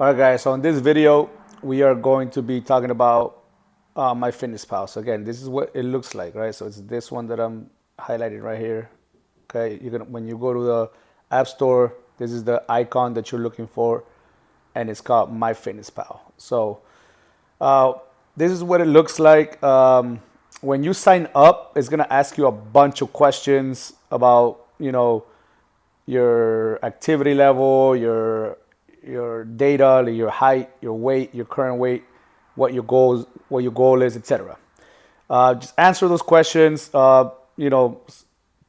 All right, guys. So in this video, we are going to be talking about MyFitnessPal. So again, this is what it looks like, right? So it's this one that I'm highlighting right here. Okay, you're gonna when you go to the App Store, this is the icon that you're looking for, and it's called MyFitnessPal. So uh, this is what it looks like. When you sign up, it's gonna ask you a bunch of questions about, your activity level, your data, your height, your weight, your current weight, what your goal is, etc. Just answer those questions.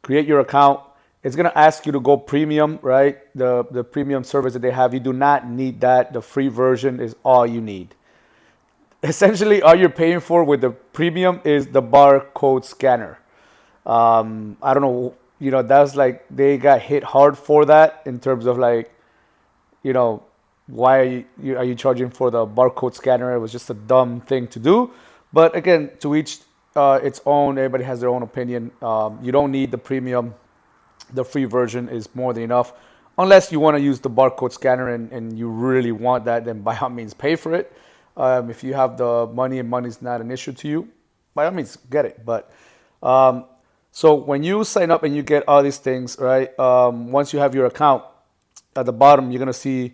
Create your account. It's gonna ask you to go premium, right? The premium service that they have. You do not need that. The free version is all you need. Essentially, all you're paying for with the premium is the barcode scanner. I don't know, that's like they got hit hard for that in terms of like, you know, why are you charging for the barcode scanner? It was just a dumb thing to do. But again, to each its own. Everybody has their own opinion. You don't need the premium. The free version is more than enough. Unless you want to use the barcode scanner and you really want that, then by all means pay for it. If you have the money and money's not an issue to you, by all means get it. But um, so when you sign up and you get all these things, right? Once you have your account, at the bottom you're gonna see,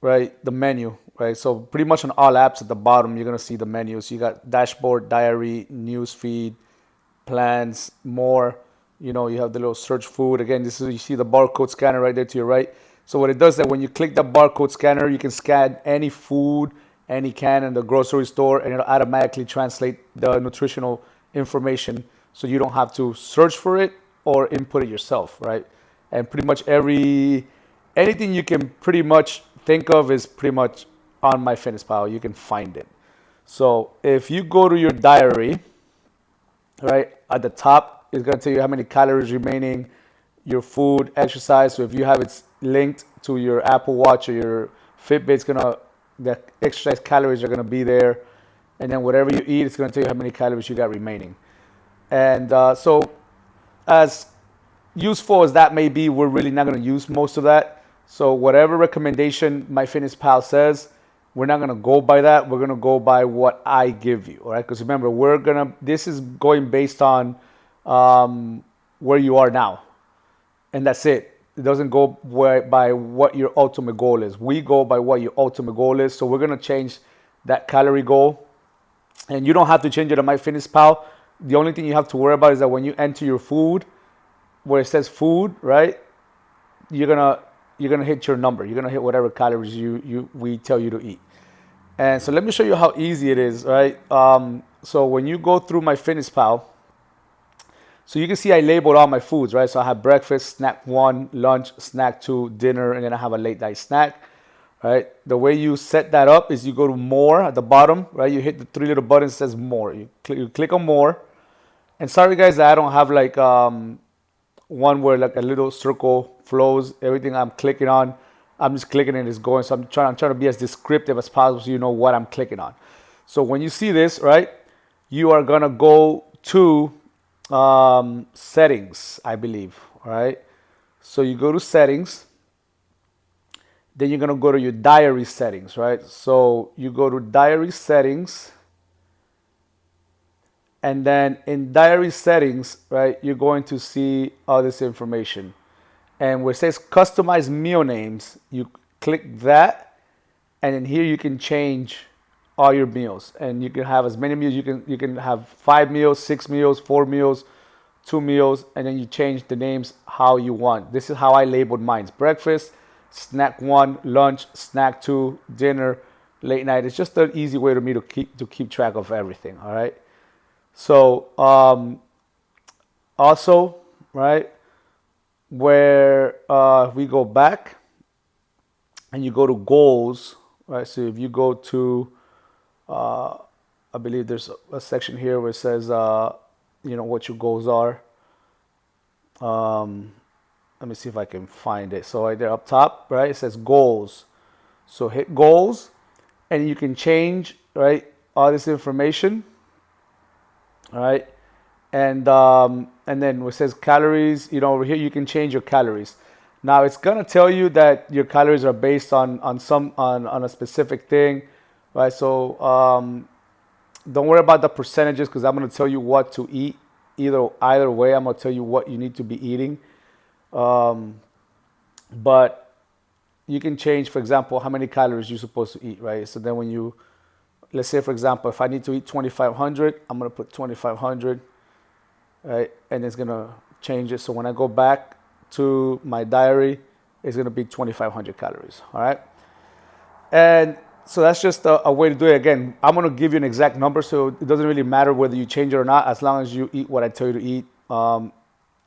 right, the menu, right? So pretty much on all apps at the bottom you're gonna see the menus. You got dashboard, diary, news feed, plans, more. You have the little search food. Again, this is you see the barcode scanner right there to your right. So what it does is that when you click the barcode scanner, you can scan any food, any can in the grocery store, and it'll automatically translate the nutritional information, so you don't have to search for it or input it yourself, right? And pretty much anything you can pretty much think of is pretty much on MyFitnessPal. You can find it. So if you go to your diary, right? At the top, it's going to tell you how many calories remaining, your food, exercise. So if you have it linked to your Apple Watch or your Fitbit, the exercise calories are going to be there. And then whatever you eat, it's going to tell you how many calories you got remaining. And so, as useful as that may be, we're really not going to use most of that. So whatever recommendation MyFitnessPal says, we're not going to go by that. We're going to go by what I give you, all right? Because remember, this is going based on where you are now, and that's it. It doesn't go by what your ultimate goal is. We go by what your ultimate goal is. So we're going to change that calorie goal, and you don't have to change it on MyFitnessPal. The only thing you have to worry about is that when you enter your food, where it says food, right? You're gonna you're gonna hit your number. You're gonna hit whatever calories we tell you to eat. And so let me show you how easy it is, right? So when you go through MyFitnessPal, so you can see I labeled all my foods, right? So I have breakfast, snack one, lunch, snack two, dinner, and then I have a late night snack, right? The way you set that up is you go to more at the bottom, right? You hit the three little buttons that says more. You click on more. And sorry guys, I don't have like one where like a little circle flows. Everything I'm clicking on, I'm just clicking and it's going. So I'm trying to be as descriptive as possible so you know what I'm clicking on. So when you see this, right, you are gonna go to settings, I believe. All right. So you go to settings, then you're gonna go to your diary settings, right? So you go to diary settings, and then in diary settings, right, you're going to see all this information. And where it says customize meal names, you click that, and then here you can change all your meals, and you can have as many meals. You can have 5 meals, 6 meals, 4 meals, 2 meals, and then you change the names how you want. This is how I labeled mine: breakfast, snack one, lunch, snack two, dinner, late night. It's just an easy way to me to keep track of everything. All right. So also, right, where we go back and you go to goals, right? So if you go to, I believe there's a section here where it says, what your goals are. Let me see if I can find it. So right there up top, right, it says goals. So hit goals, and you can change, right, all this information, all right, and then where it says calories, over here you can change your calories. Now it's gonna tell you that your calories are based on a specific thing, right? So don't worry about the percentages because I'm gonna tell you what to eat. Either way, I'm gonna tell you what you need to be eating. But you can change, for example, how many calories you're supposed to eat, right? So then when you, let's say, for example, if I need to eat 2,500, I'm gonna put 2,500, right? And it's gonna change it. So when I go back to my diary, it's gonna be 2,500 calories, all right? And so that's just a way to do it. Again, I'm gonna give you an exact number, so it doesn't really matter whether you change it or not, as long as you eat what I tell you to eat. And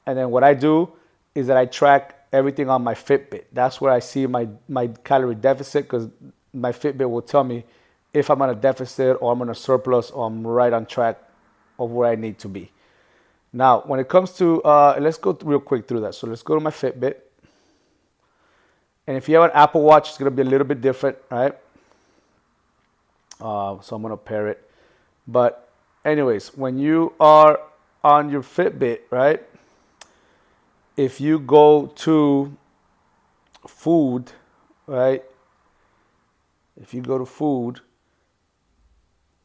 then what I do is that I track everything on my Fitbit. That's where I see my calorie deficit because my Fitbit will tell me if I'm on a deficit or I'm on a surplus or I'm right on track of where I need to be. Now, when it comes to, let's go real quick through that. So let's go to my Fitbit. And if you have an Apple Watch, it's going to be a little bit different, right? So I'm going to pair it. But anyways, when you are on your Fitbit, right? If you go to food, right? If you go to food,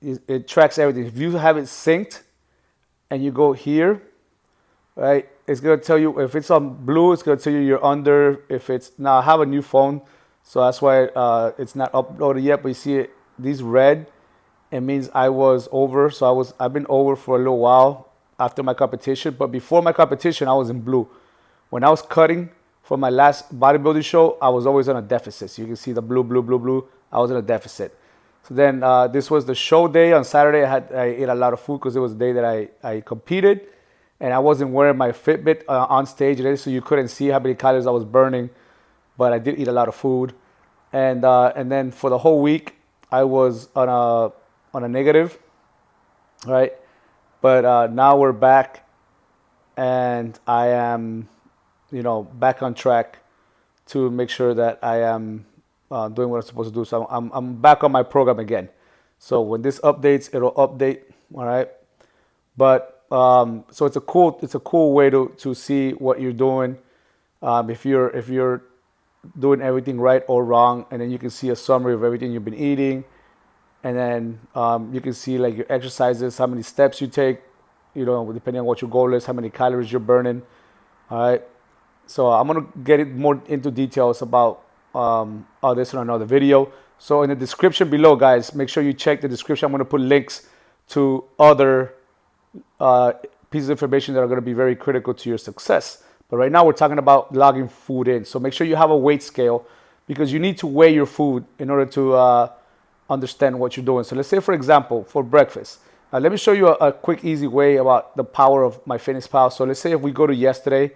it tracks everything. If you have it synced and you go here, right? It's gonna tell you if it's on blue, it's gonna tell you you're under. If it's now, I have a new phone, so that's why it's not uploaded yet. But you see it, these red, it means I was over. So I've been over for a little while after my competition. But before my competition, I was in blue. When I was cutting for my last bodybuilding show, I was always on a deficit. So you can see the blue, blue, blue, blue. I was in a deficit. So then this was the show day on Saturday. I ate a lot of food because it was the day that I competed. And I wasn't wearing my Fitbit on stage today, so you couldn't see how many calories I was burning. But I did eat a lot of food, and then for the whole week I was on a negative, right? But now we're back, and I am, back on track to make sure that I am doing what I'm supposed to do. So I'm back on my program again. So when this updates, it'll update, all right? But so it's a cool way to see what you're doing, if you're doing everything right or wrong, and then you can see a summary of everything you've been eating, and then you can see like your exercises, how many steps you take, depending on what your goal is, how many calories you're burning. All right. So I'm gonna get it more into details about all this in another video. So in the description below, guys, make sure you check the description. I'm gonna put links to other pieces of information that are going to be very critical to your success. But right now we're talking about logging food in. So make sure you have a weight scale because you need to weigh your food in order to understand what you're doing. So let's say, for example, for breakfast. Let me show you a quick, easy way about the power of MyFitnessPal. So let's say if we go to yesterday,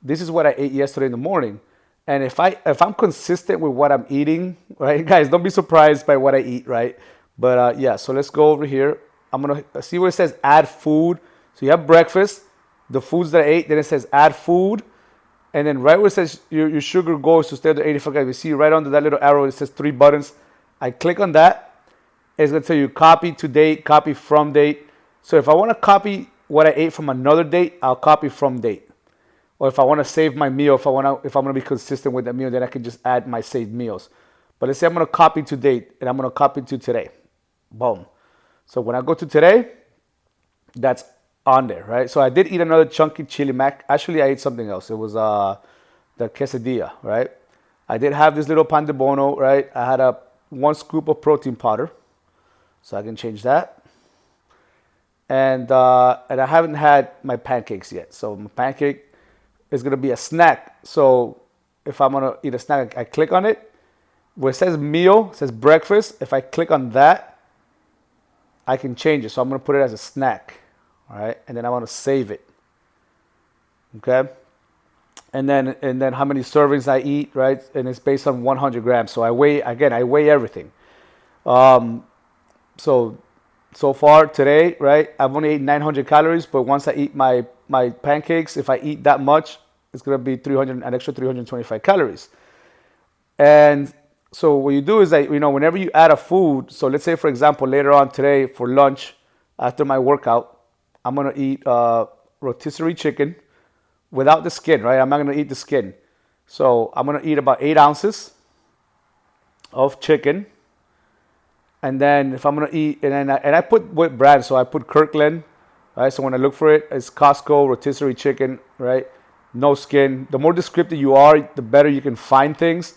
this is what I ate yesterday in the morning. And if I'm consistent with what I'm eating, right, guys, don't be surprised by what I eat, right? But yeah, so let's go over here. I'm gonna see where it says add food. So you have breakfast, the foods that I ate, then it says add food, and then right where it says your sugar goes to stay at 85 calories. You see right under that little arrow, it says 3 buttons. I click on that. It's gonna tell you copy to date, copy from date. So if I want to copy what I ate from another date, I'll copy from date. Or if I want to save my meal, if I'm gonna be consistent with the meal, then I can just add my saved meals. But let's say I'm gonna copy to date, and I'm gonna copy to today. Boom. So when I go to today, that's on there, right? So I did eat another chunky chili mac. Actually, I ate something else. It was the quesadilla, right? I did have this little pan de bono, right? I had 1 scoop of protein powder, so I can change that. And I haven't had my pancakes yet. So my pancake is gonna be a snack. So if I'm gonna eat a snack, I click on it. Where it says meal, it says breakfast. If I click on that, I can change it. So I'm going to put it as a snack. All right. And then I want to save it. Okay. And then how many servings I eat, right? And it's based on 100 grams. So I weigh everything. So far today, right, I've only ate 900 calories, but once I eat my pancakes, if I eat that much, it's going to be an extra 325 calories. And so what you do is that, whenever you add a food, so let's say, for example, later on today for lunch, after my workout, I'm going to eat rotisserie chicken without the skin, right? I'm not going to eat the skin. So I'm gonna eat about 8 ounces of chicken. And then if I'm gonna eat, and I put what brand, so I put Kirkland, right? So when I look for it, it's Costco rotisserie chicken, right? No skin. The more descriptive you are, the better you can find things.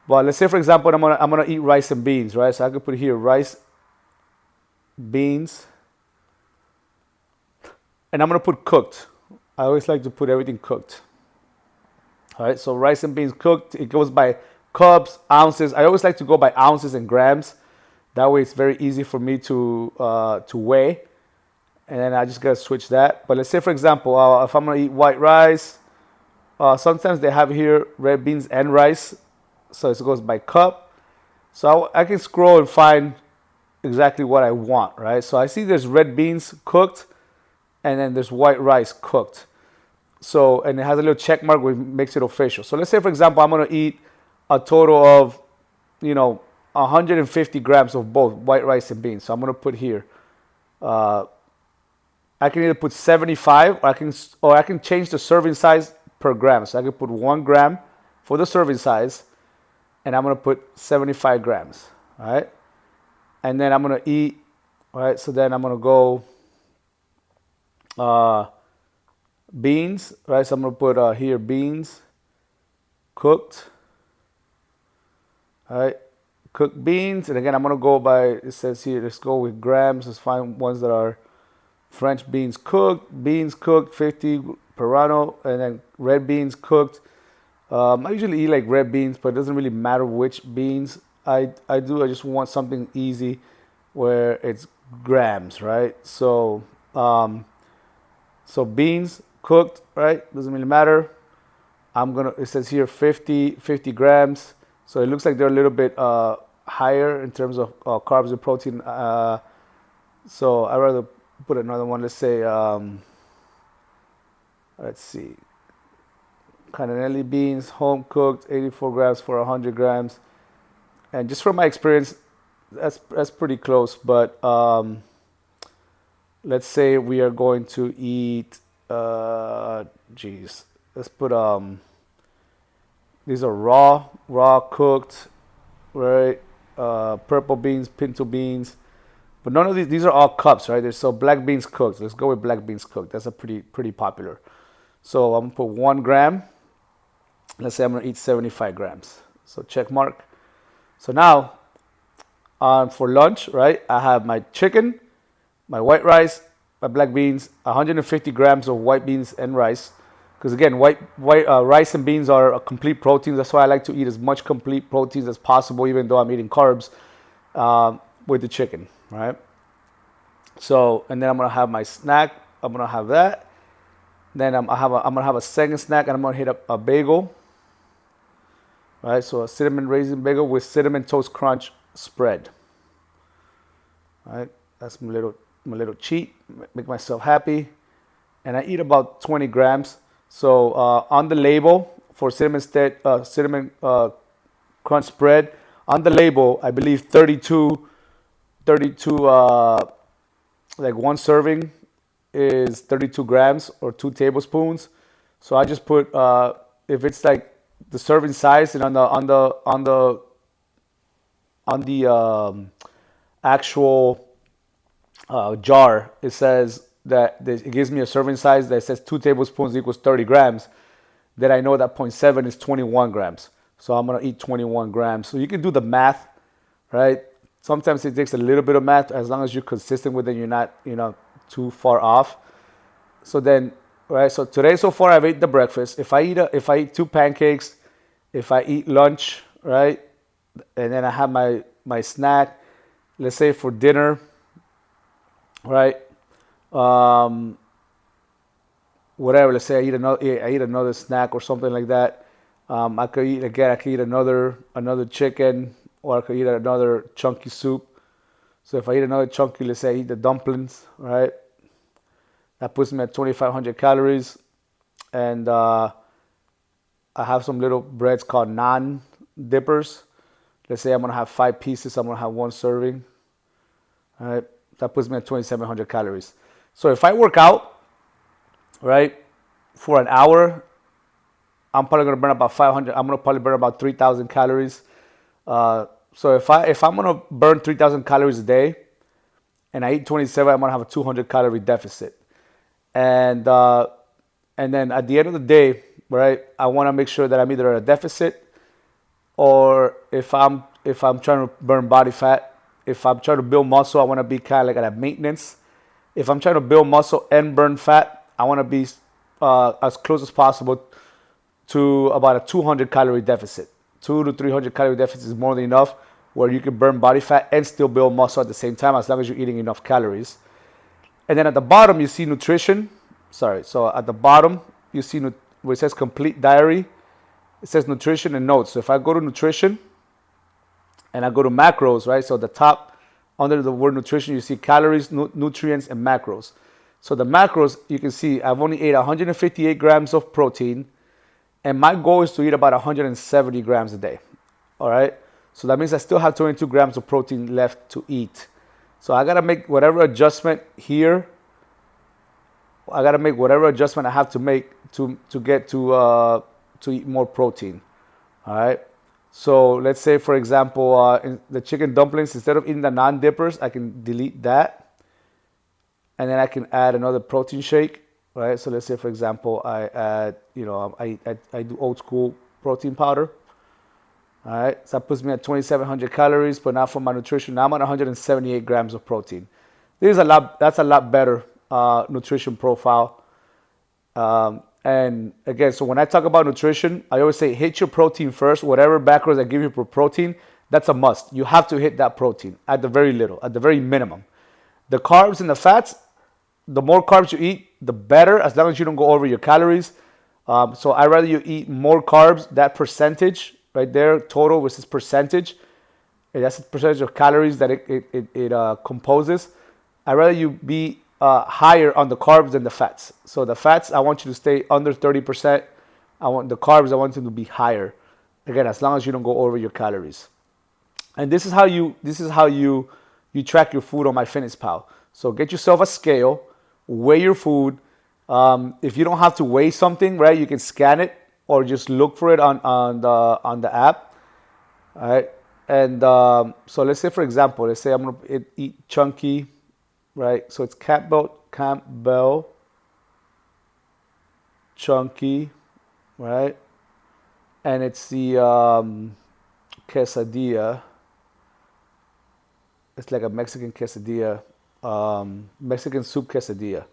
But let's say, for example, I'm gonna eat rice and beans, right? So I could put here rice, beans, and I'm gonna put cooked. I always like to put everything cooked. All right, so rice and beans cooked. It goes by cups, ounces. I always like to go by ounces and grams. That way, it's very easy for me to weigh. And then I just gotta switch that. But let's say, for example, if I'm gonna eat white rice, sometimes they have here red beans and rice, so it goes by cup. So I can scroll and find exactly what I want, right? So I see there's red beans cooked, and then there's white rice cooked. So, and it has a little check mark which makes it official. So let's say, for example, I'm gonna eat a total of, you know, 150 grams of both white rice and beans. So I'm gonna put here. I can either put 75, or I can change the serving size per gram. So I can put 1 gram for the serving size, and I'm gonna put 75 grams. All right, and then I'm gonna eat. All right, so then I'm gonna go beans. Right, so I'm gonna put here beans cooked. All right, cooked beans, and again I'm gonna go by. It says here, let's go with grams. Let's find ones that are French beans cooked, 50 Perano, and then red beans cooked. I usually eat like red beans, but it doesn't really matter which beans I do. I just want something easy where it's grams, right? So beans cooked, right? Doesn't really matter. It says here 50 grams. So it looks like they're a little bit higher in terms of carbs and protein. So I'd rather put another one. Let's say, let's see, cannellini beans, home cooked, 84 grams for 100 grams. And just from my experience, that's pretty close. But let's say we are going to eat, geez, let's put, these are raw cooked, right? Purple beans, pinto beans. But none of these are all cups, right? So black beans cooked. Let's go with black beans cooked. That's a pretty popular. So I'm gonna put 1 gram. Let's say I'm gonna eat 75 grams. So check mark. So now, for lunch, right? I have my chicken, my white rice, my black beans, 150 grams of white beans and rice. Because again, white rice and beans are a complete proteins. That's why I like to eat as much complete proteins as possible, even though I'm eating carbs with the chicken, right? So, and then I'm gonna have my snack. I'm gonna have that. Then I'm gonna have a second snack, and I'm gonna hit up a bagel. Right, so a cinnamon raisin bagel with cinnamon toast crunch spread. All right, that's my little cheat. Make myself happy, and I eat about 20 grams. So on the label for cinnamon crunch spread, on the label, I believe 32, like one serving is 32 grams or 2 tablespoons. So I just put if it's like the serving size, and on the actual jar, it says that it gives me a serving size that says 2 tablespoons equals 30 grams. Then I know that 0.7 is 21 grams. So I'm gonna eat 21 grams. So you can do the math, right? Sometimes it takes a little bit of math. As long as you're consistent with it, you're not too far off. So then, right? So today so far I've ate the breakfast. If I eat 2 pancakes, if I eat lunch, right, and then I have my snack, let's say for dinner, right, whatever. Let's say I eat another snack or something like that. I could eat another chicken, or I could eat another chunky soup. So if I eat another chunky, let's say I eat the dumplings, right? That puts me at 2,500 calories, and I have some little breads called naan dippers. Let's say I'm gonna have 5 pieces. I'm gonna have one serving. All right, that puts me at 2,700 calories. So if I work out, right, for an hour, I'm probably gonna burn about 500. I'm gonna probably burn about 3,000 calories. So if I'm gonna burn 3,000 calories a day, and I eat 27, I'm gonna have a 200 calorie deficit. And uh, and then at the end of the day, right, I want to make sure that I'm either at a deficit, or if I'm trying to burn body fat. If I'm trying to build muscle, I want to be kind of like at a maintenance. If I'm trying to build muscle and burn fat, I want to be as close as possible to about a 200 calorie deficit. 200 to 300 calorie deficit is more than enough where you can burn body fat and still build muscle at the same time as long as you're eating enough calories. And then at the bottom, you see nutrition. Sorry, so at the bottom, you see where it says complete diary. It says nutrition and notes. So if I go to nutrition and I go to macros, right? So the top, under the word nutrition, you see calories, nutrients, and macros. So the macros, you can see I've only ate 158 grams of protein, and my goal is to eat about 170 grams a day. All right. So that means I still have 22 grams of protein left to eat. So I gotta make whatever adjustment here. I gotta make whatever adjustment I have to make to get to eat more protein. All right. So let's say, for example, in the chicken dumplings, instead of eating the non-dippers, I can delete that, and then I can add another protein shake. Right. So let's say, for example, I add, I do old school protein powder. All right, so that puts me at 2,700 calories, but now for my nutrition, now I'm at 178 grams of protein. That's a lot better nutrition profile. And again, so when I talk about nutrition, I always say hit your protein first. Whatever macros I give you for protein, that's a must. You have to hit that protein at the very minimum. The carbs and the fats, the more carbs you eat, the better, as long as you don't go over your calories. So I'd rather you eat more carbs, that percentage right there, total versus percentage. And that's the percentage of calories that it composes. I'd rather you be higher on the carbs than the fats. So the fats, I want you to stay under 30%. I want the carbs, I want them to be higher. Again, as long as you don't go over your calories. And this is how you track your food on MyFitnessPal. So get yourself a scale, weigh your food. If you don't have to weigh something, right, you can scan it or just look for it on the app. All right. And so let's say, for example, let's say I'm gonna eat chunky, right? So it's Campbell chunky, right? And it's the quesadilla. It's like a Mexican quesadilla, Mexican soup quesadilla,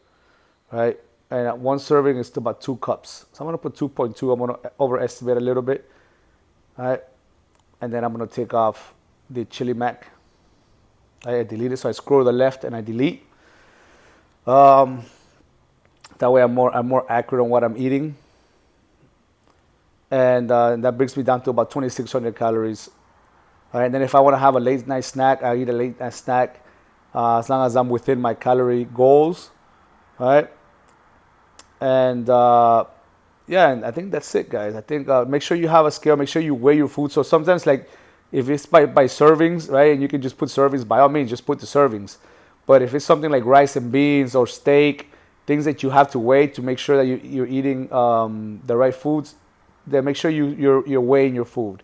right? And one serving is about 2 cups. So I'm gonna put 2.2. I'm gonna overestimate a little bit, all right? And then I'm gonna take off the chili mac. I delete it, so I scroll to the left and I delete. That way I'm more accurate on what I'm eating. And that brings me down to about 2,600 calories. All right, and then if I want to have a late night snack, I eat a late night snack as long as I'm within my calorie goals. All right. And yeah, and I think that's it, guys. I think make sure you have a scale. Make sure you weigh your food. So sometimes, like, if it's by servings, right, and you can just put servings, by all means, just put the servings. But if it's something like rice and beans or steak, things that you have to weigh to make sure that you're eating the right foods, then make sure you're weighing your food.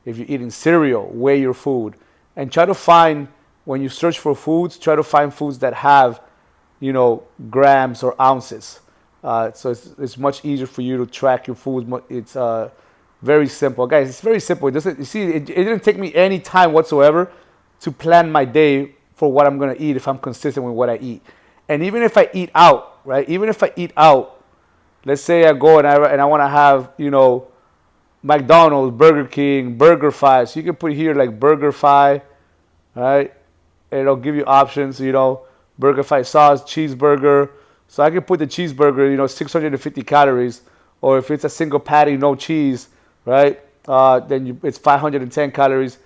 If you're eating cereal, weigh your food. And try to find, when you search for foods, try to find foods that have, grams or ounces. So it's much easier for you to track your food. It's very simple, guys. It's very simple. It didn't take me any time whatsoever to plan my day for what I'm gonna eat if I'm consistent with what I eat. And even if I eat out, right? Even if I eat out, let's say I go and I want to have, McDonald's, Burger King, BurgerFi. So you can put here like BurgerFi, right? And it'll give you options, BurgerFi sauce, cheeseburger. So I can put the cheeseburger, 650 calories, or if it's a single patty, no cheese, right? Then it's 510 calories.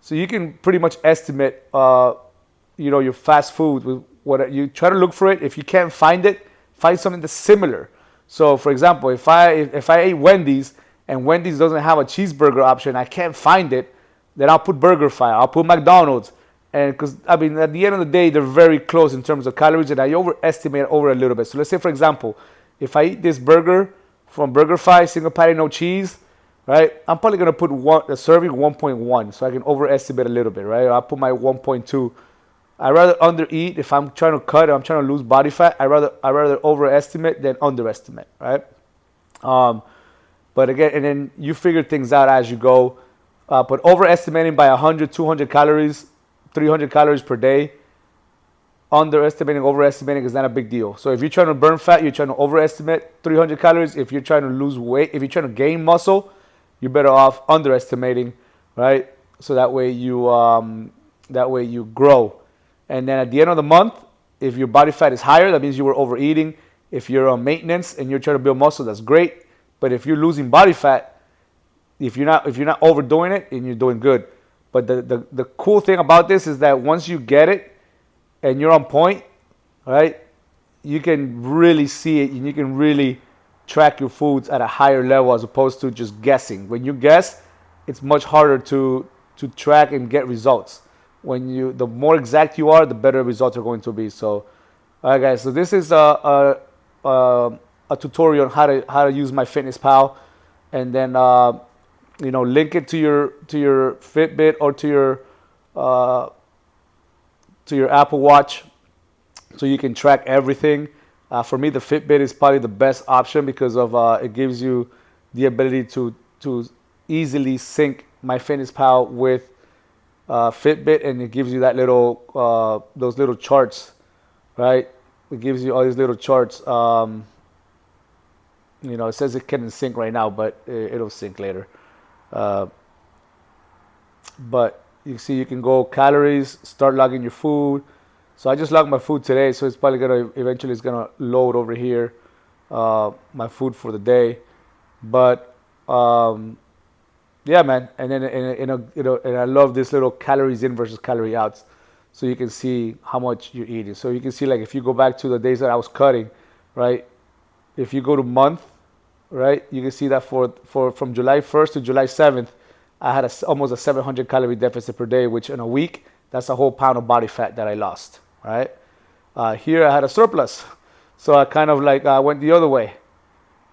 So you can pretty much estimate, your fast food with what you try to look for it. If you can't find it, find something that's similar. So, for example, if I ate Wendy's and Wendy's doesn't have a cheeseburger option, I can't find it, then I'll put BurgerFi. I'll put McDonald's. And because, at the end of the day, they're very close in terms of calories, and I overestimate over a little bit. So let's say, for example, if I eat this burger from BurgerFi, single patty, no cheese, right? I'm probably gonna put a serving 1.1 so I can overestimate a little bit, right? I'll put my 1.2. I rather undereat if I'm trying to cut or I'm trying to lose body fat. I rather overestimate than underestimate, right? Um, but again, and then you figure things out as you go. But overestimating by 100, 200 calories, 300 calories per day, underestimating, overestimating is not a big deal. So if you're trying to burn fat, you're trying to overestimate 300 calories. If you're trying to lose weight, if you're trying to gain muscle, you're better off underestimating, right? So that way you grow. And then at the end of the month, if your body fat is higher, that means you were overeating. If you're on maintenance and you're trying to build muscle, that's great. But if you're losing body fat, if you're not overdoing it, and you're doing good. But the cool thing about this is that once you get it, and you're on point, right? You can really see it and you can really track your foods at a higher level as opposed to just guessing. When you guess, it's much harder to track and get results. The more exact you are, the better results are going to be. So, all right, guys. So this is a tutorial on how to use MyFitnessPal, and then link it to your Fitbit or to your Apple Watch so you can track everything. For me, the Fitbit is probably the best option because of it gives you the ability to easily sync MyFitnessPal with Fitbit, and it gives you that those little charts, right? It gives you all these little charts. It says it can't sync right now, but it'll sync later. But you see, you can go calories, start logging your food. So I just logged my food today, so it's probably eventually it's gonna load over here my food for the day. But yeah, man. And then and I love this little calories in versus calorie outs, so you can see how much you're eating. So you can see, like, if you go back to the days that I was cutting, right? If you go to month, right, you can see that for from July 1st to July 7th, I had almost a 700 calorie deficit per day, which in a week, that's a whole pound of body fat that I lost, right? Here I had a surplus. So I kind of went the other way,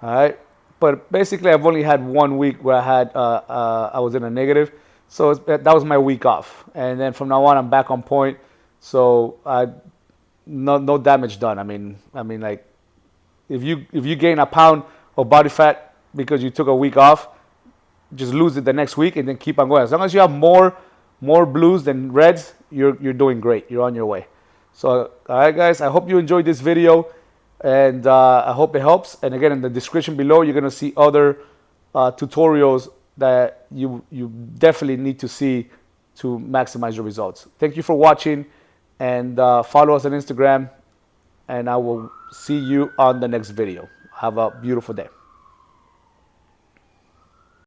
all right? But basically I've only had 1 week where I was in a negative. So that was my week off. And then from now on, I'm back on point. So no damage done. I mean, like, if you gain a pound of body fat because you took a week off, just lose it the next week and then keep on going. As long as you have more blues than reds, you're doing great. You're on your way. So, all right, guys, I hope you enjoyed this video, and I hope it helps. And again, in the description below, you're gonna see other tutorials that you definitely need to see to maximize your results. Thank you for watching, and follow us on Instagram, and I will see you on the next video. Have a beautiful day.